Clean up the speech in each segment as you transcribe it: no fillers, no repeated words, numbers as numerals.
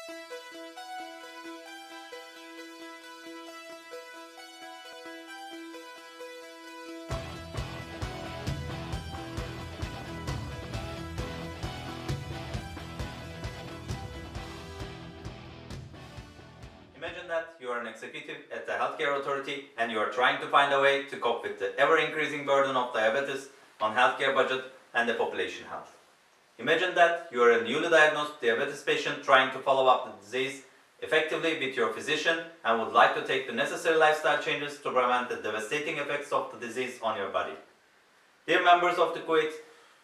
Imagine that you are an executive at a healthcare authority and you are trying to find a way to cope with the ever-increasing burden of diabetes on healthcare budget and the population health. Imagine that you are a newly diagnosed diabetes patient trying to follow up the disease effectively with your physician and would like to take the necessary lifestyle changes to prevent the devastating effects of the disease on your body. Dear members of the Kuwait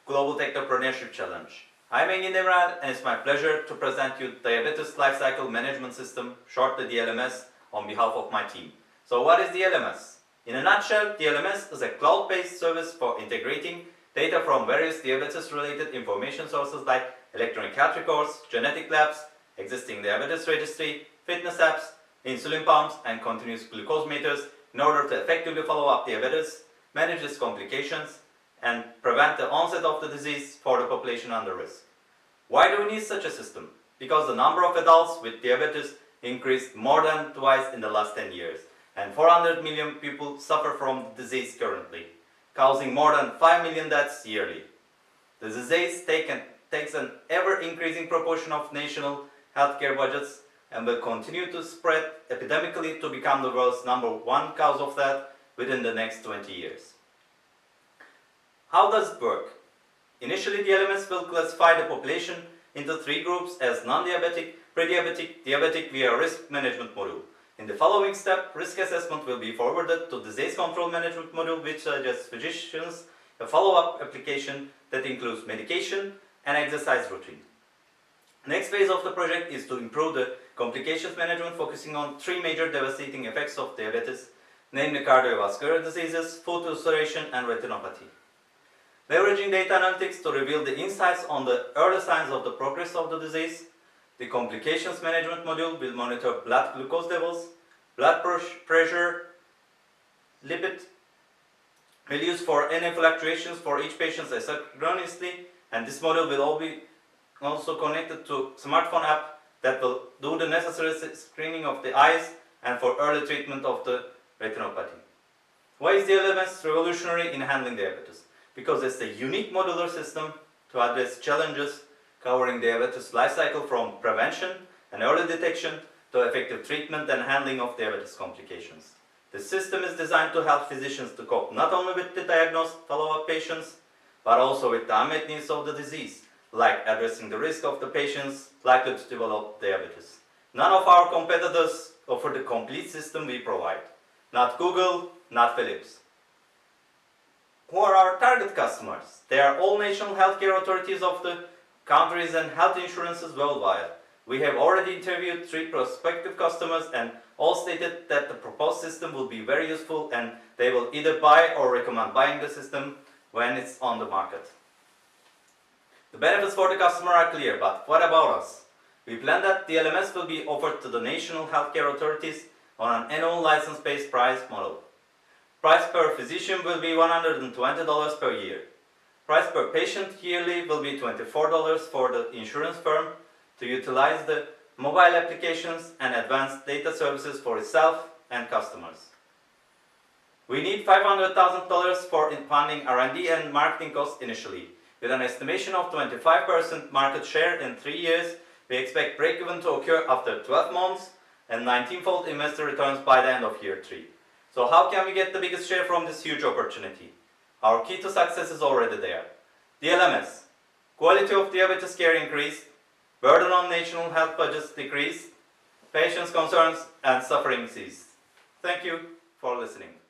Global Technopreneurship Challenge, I'm Engin Demirel and it's my pleasure to present you Diabetes Lifecycle Management System, shortly DLMS, on behalf of my team. So what is DLMS? In a nutshell, DLMS is a cloud-based service for integrating data from various diabetes-related information sources like electronic health records, genetic labs, existing diabetes registry, fitness apps, insulin pumps, and continuous glucose meters in order to effectively follow up diabetes, manage its complications, and prevent the onset of the disease for the population under risk. Why do we need such a system? Because the number of adults with diabetes increased more than twice in the last 10 years, and 400 million people suffer from the disease currently, causing more than 5 million deaths yearly. The disease takes an ever-increasing proportion of national healthcare budgets and will continue to spread epidemically to become the world's #1 cause of death within the next 20 years. How does it work? Initially, the DLMS will classify the population into 3 groups as non-diabetic, pre-diabetic, diabetic via risk management module. In the following step, risk assessment will be forwarded to disease control management module, which suggests physicians a follow-up application that includes medication and exercise routine. Next phase of the project is to improve the complications management, focusing on 3 major devastating effects of diabetes, namely cardiovascular diseases, food ulceration, and retinopathy. Leveraging data analytics to reveal the insights on the early signs of the progress of the disease, the complications management module will monitor blood glucose levels, blood pressure, lipid values for any fluctuations for each patient asynchronously, and this module will all be also connected to smartphone app that will do the necessary screening of the eyes and for early treatment of the retinopathy. Why is DLMS revolutionary in handling diabetes? Because it's a unique modular system to address challenges covering diabetes life cycle from prevention and early detection to effective treatment and handling of diabetes complications. The system is designed to help physicians to cope not only with the diagnosed follow-up patients, but also with the unmet needs of the disease, like addressing the risk of the patients likely to develop diabetes. None of our competitors offer the complete system we provide. Not Google, not Philips. Who are our target customers? They are all national healthcare authorities of the countries and health insurances worldwide. We have already interviewed 3 prospective customers and all stated that the proposed system will be very useful and they will either buy or recommend buying the system when it's on the market. The benefits for the customer are clear, but what about us? We plan that the DLMS will be offered to the national healthcare authorities on an annual license-based price model. Price per physician will be $120 per year. Price per patient yearly will be $24 for the insurance firm to utilize the mobile applications and advanced data services for itself and customers. We need $500,000 for funding R&D and marketing costs initially. With an estimation of 25% market share in 3 years, we expect break-even to occur after 12 months and 19-fold investor returns by the end of year 3. So how can we get the biggest share from this huge opportunity? Our key to success is already there. DLMS. Quality of diabetes care increased, burden on national health budgets decreased, patients' concerns and suffering ceased. Thank you for listening.